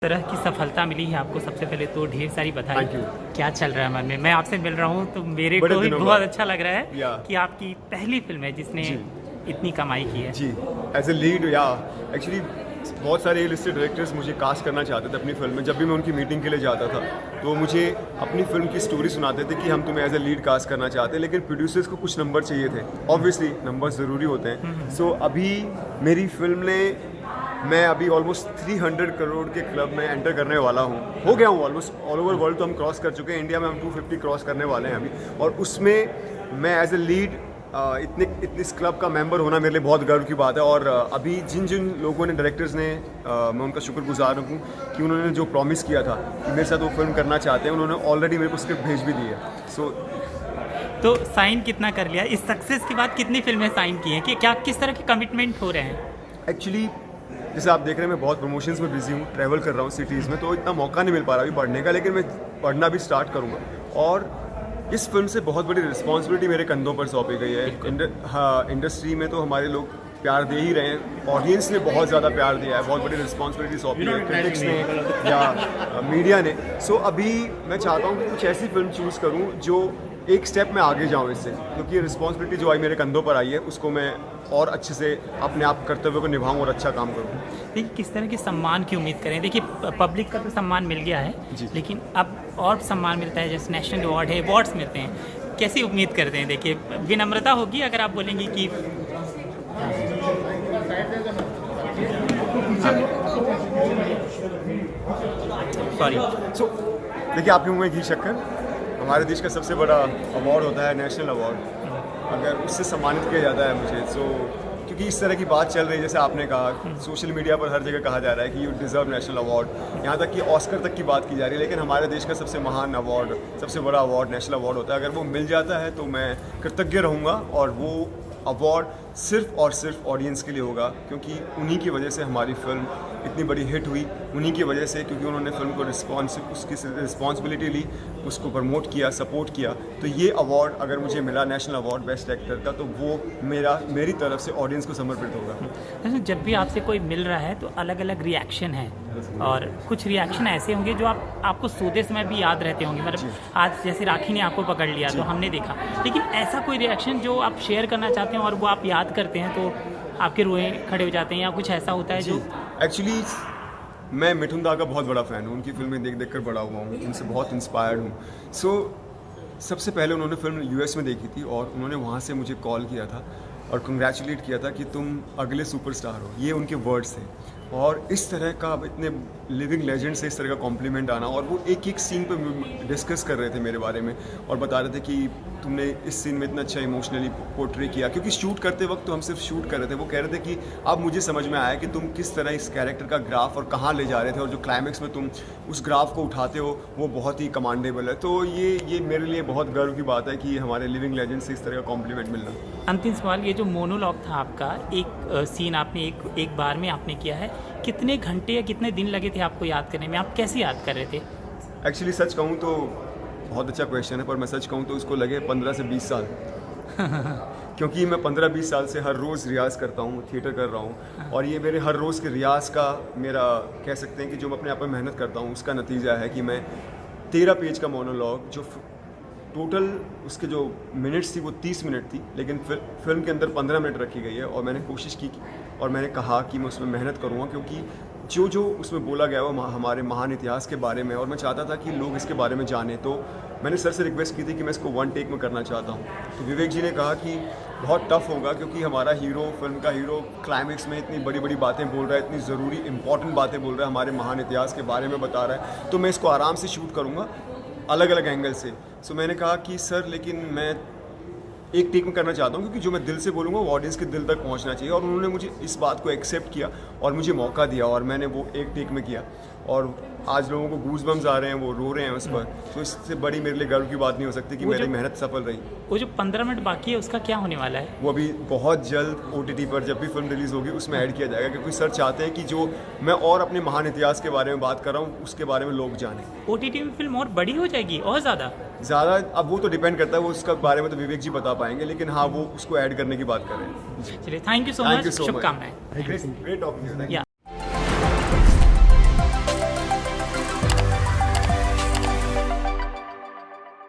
तरह की सफलता मिली है आपको, सबसे पहले तो ढेर सारी बधाई। Thank you. क्या चल रहा है मन में? मैं आपसे मिल रहा हूँ तो मेरे को भी बहुत अच्छा लग रहा है कि आपकी पहली फिल्म है जिसने इतनी कमाई की है। जी, एज ए लीड एक्चुअली बहुत सारे लिस्टेड डायरेक्टर्स मुझे कास्ट करना चाहते थे अपनी फिल्म में। जब भी मैं उनकी मीटिंग के लिए जाता था तो मुझे अपनी फिल्म की स्टोरी सुनाते थे कि हम तुम्हें एज ए लीड कास्ट करना चाहते हैं, लेकिन प्रोड्यूसर्स को कुछ नंबर चाहिए थे। ऑब्वियसली नंबर ज़रूरी होते हैं। सो अभी मेरी फिल्म ने मैं अभी ऑलमोस्ट 300 करोड़ के क्लब में एंटर करने वाला हूँ, हो गया हूँ ऑलमोस्ट। ऑल ओवर वर्ल्ड तो हम क्रॉस कर चुके हैं, इंडिया में हम 250 क्रॉस करने वाले हैं अभी। और उसमें मैं एज ए लीड इतने इस क्लब का मेंबर होना मेरे लिए बहुत गर्व की बात है। और अभी जिन जिन लोगों ने, डायरेक्टर्स ने, मैं उनका शुक्रगुजार हूँ कि उन्होंने जो प्रॉमिस किया था कि मेरे साथ वो फिल्म करना चाहते हैं, उन्होंने ऑलरेडी मेरे को स्क्रिप्ट भेज भी दी है। तो साइन कितना कर लिया? इस सक्सेस के बाद कितनी फिल्में साइन की हैं कि क्या किस तरह के कमिटमेंट हो रहे हैं? एक्चुअली जैसे आप देख रहे हैं मैं बहुत प्रमोशंस में बिजी हूँ, ट्रैवल कर रहा हूँ सिटीज़ में, तो इतना मौका नहीं मिल पा रहा अभी पढ़ने का, लेकिन मैं पढ़ना भी स्टार्ट करूँगा। और इस फिल्म से बहुत बड़ी रिस्पॉन्सिबिलिटी मेरे कंधों पर सौंपी गई है। इंडस्ट्री में तो हमारे लोग प्यार दे ही रहे हैं, ऑडियंस ने बहुत ज़्यादा प्यार दिया है, बहुत बड़ी रिस्पॉन्सिबिलिटी सौंपी है क्रिटिक्स ने या मीडिया ने। सो अभी मैं चाहता हूँ कि कुछ ऐसी फिल्म चूज़ करूँ जो एक स्टेप में आगे जाऊँ इससे, क्योंकि ये रिस्पॉन्सिबिलिटी जो आई मेरे कंधों पर आई है उसको मैं और अच्छे से अपने आप कर्तव्य को निभाऊँ और अच्छा काम करूँ। देखिए किस तरह के सम्मान की उम्मीद करें? देखिए पब्लिक का तो सम्मान मिल गया है, लेकिन अब और सम्मान मिलता है, जैसे नेशनल अवार्ड है, अवार्ड्स मिलते हैं, कैसी उम्मीद करते हैं? देखिए विनम्रता होगी अगर आप बोलेंगे कि सॉरी। सो देखिए, आपके मुँह में घी शक्कर, हमारे देश का सबसे बड़ा अवार्ड होता है नेशनल अवार्ड। अगर उससे सम्मानित किया जाता है मुझे, सो क्योंकि इस तरह की बात चल रही है, जैसे आपने कहा, सोशल मीडिया पर हर जगह कहा जा रहा है कि यू डिज़र्व नेशनल अवार्ड, यहाँ तक कि ऑस्कर तक की बात की जा रही है, लेकिन हमारे देश का सबसे महान अवार्ड, सबसे बड़ा अवार्ड नेशनल अवार्ड होता है। अगर वो मिल जाता है तो मैं कृतज्ञ रहूँगा, और वो अवार्ड सिर्फ और सिर्फ ऑडियंस के लिए होगा, क्योंकि उन्हीं की वजह से हमारी फिल्म इतनी बड़ी हिट हुई, उन्हीं की वजह से, क्योंकि उन्होंने फिल्म को उसकी रिस्पॉन्सिबिलिटी ली, उसको प्रमोट किया, सपोर्ट किया। तो ये अवार्ड अगर मुझे मिला, नेशनल अवार्ड बेस्ट एक्टर का, तो वो मेरी तरफ से ऑडियंस को समर्पित होगा। जब भी आपसे कोई मिल रहा है तो अलग अलग रिएक्शन है, और कुछ रिएक्शन ऐसे होंगे जो आपको सोते समय भी याद रहते होंगे। मतलब आज जैसे राखी ने आपको पकड़ लिया तो हमने देखा, लेकिन ऐसा कोई रिएक्शन जो आप शेयर करना चाहते हैं और वो आप याद करते हैं तो आपके रोए खड़े हो जाते हैं, या कुछ ऐसा होता है जो? एक्चुअली मैं मिठुन दा का बहुत बड़ा फ़ैन हूँ, उनकी फिल्में देख देख कर बड़ा हुआ हूँ, उनसे बहुत इंस्पायर्ड हूँ। सो सबसे पहले उन्होंने फिल्म यूएस में देखी थी और उन्होंने वहाँ से मुझे कॉल किया था और कंग्रेचुलेट किया था कि तुम अगले सुपरस्टार हो, ये उनके वर्ड्स थे। और इस तरह का, इतने लिविंग लेजेंड से इस तरह का कॉम्प्लीमेंट आना, और वो एक एक सीन पर डिस्कस कर रहे थे मेरे बारे में और बता रहे थे कि तुमने इस सीन में इतना अच्छा इमोशनली पोर्ट्रे किया, क्योंकि शूट करते वक्त तो हम सिर्फ शूट कर रहे थे। वो कह रहे थे कि अब मुझे समझ में आया कि तुम किस तरह इस कैरेक्टर का ग्राफ और कहाँ ले जा रहे थे, और जो क्लाइमैक्स में तुम उस ग्राफ को उठाते हो वो बहुत ही कमांडेबल है। तो ये मेरे लिए बहुत गर्व की बात है कि हमारे लिविंग लेजेंड से इस तरह का कॉम्प्लीमेंट मिलना। अंतिम सवाल, ये जो मोनोलॉग था आपका, एक सीन आपने एक बार में आपने किया है, कितने घंटे या कितने दिन लगे थे आपको याद करने में? आप कैसे याद कर रहे थे? एक्चुअली सच कहूँ तो बहुत अच्छा क्वेश्चन है, पर मैं सच कहूँ तो उसको लगे 15 से 20 साल क्योंकि मैं 15-20 साल से हर रोज़ रियाज़ करता हूँ, थिएटर कर रहा हूँ, और ये मेरे हर रोज़ के रियाज़ का, मेरा कह सकते हैं कि जो मैं अपने आप में मेहनत करता हूँ उसका नतीजा है कि मैं 13 पेज का मोनोलॉग, जो टोटल उसके जो मिनट्स थी वो 30 मिनट थी, लेकिन फिल्म के अंदर 15 मिनट रखी गई है। और मैंने कोशिश की और मैंने कहा कि मैं उसमें मेहनत करूँगा, क्योंकि जो उसमें बोला गया वो हमारे महान इतिहास के बारे में, और मैं चाहता था कि लोग इसके बारे में जानें। तो मैंने सर से रिक्वेस्ट की थी कि मैं इसको 1 टेक में करना चाहता हूँ। तो विवेक जी ने कहा कि बहुत टफ होगा, क्योंकि हमारा हीरो, फिल्म का हीरो क्लाइमैक्स में इतनी बड़ी बड़ी बातें बोल रहा है, इतनी ज़रूरी इंपॉर्टेंट बातें बोल रहा है, हमारे महान इतिहास के बारे में बता रहा है, तो मैं इसको आराम से शूट करूँगा अलग अलग एंगल से। सो मैंने कहा कि सर, लेकिन मैं एक टेक में करना चाहता हूँ, क्योंकि जो मैं दिल से बोलूँगा वो ऑडियंस के दिल तक पहुँचना चाहिए। और उन्होंने मुझे इस बात को एक्सेप्ट किया और मुझे मौका दिया, और मैंने वो एक टेक में किया, और आज लोगों को गूज़बम्स आ रहे हैं, वो रो रहे हैं उस पर। तो इससे बड़ी मेरे लिए गर्व की बात नहीं हो सकती कि मेरी मेहनत सफल रही। वो जो 15 मिनट बाकी है उसका क्या होने वाला है? वो अभी बहुत जल्द OTT पर जब भी फिल्म रिलीज़ होगी उसमें ऐड किया जाएगा, क्योंकि सर चाहते हैं कि जो मैं और अपने महान इतिहास के बारे में बात कर रहा हूँ उसके बारे में लोग जानें। OTT में फिल्म और बड़ी हो जाएगी और ज़्यादा? अब वो तो डिपेंड करता है, वो उसका बारे में तो विवेक जी बता पाएंगे, लेकिन हाँ, वो उसको ऐड करने की बात कर रहे हैं। चलिए, थैंक यू सो मच, शुभकामनाएं। Great talking.